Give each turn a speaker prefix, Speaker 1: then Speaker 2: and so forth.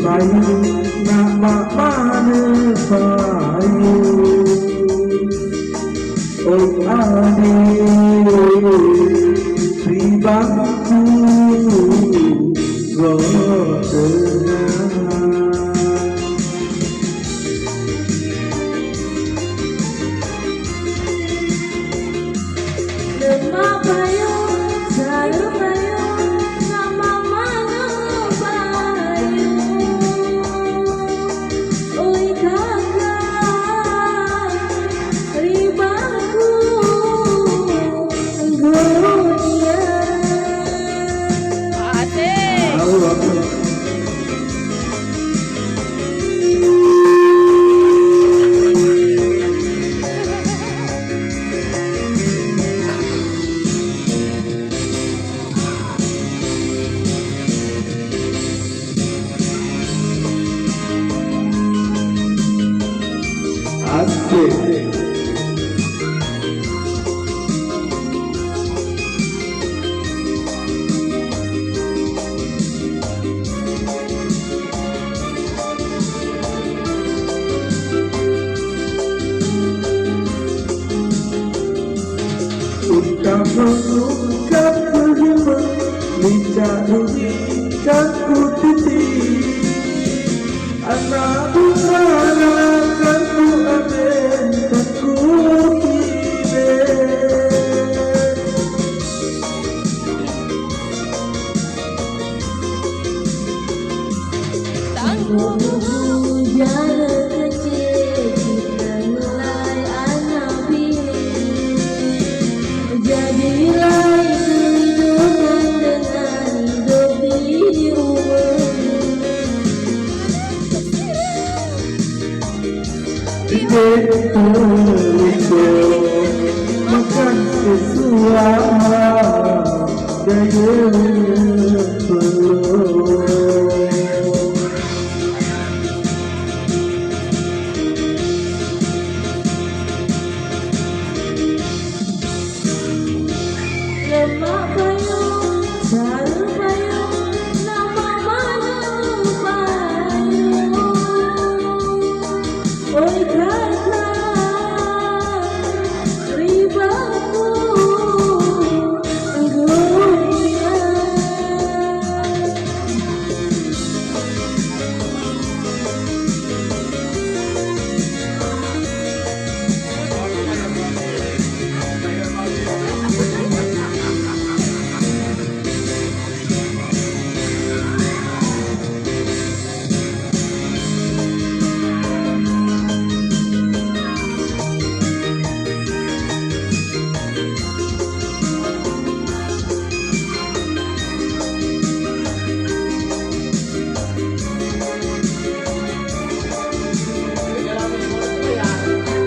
Speaker 1: payu nama mana payu oi ade pribangku rodena
Speaker 2: lemah payu sayur payu nama mana payu oi kakak ribangku gonia
Speaker 1: asik. Utamakan kelima, dicarikan ku titik. Anak berharapkan ku amin, kan ku pilih.
Speaker 2: tangguh hujan kecil kita mulai anak pilih jadilah kehidupan dengan hidup di rumah
Speaker 1: Itu makan sesuai gaya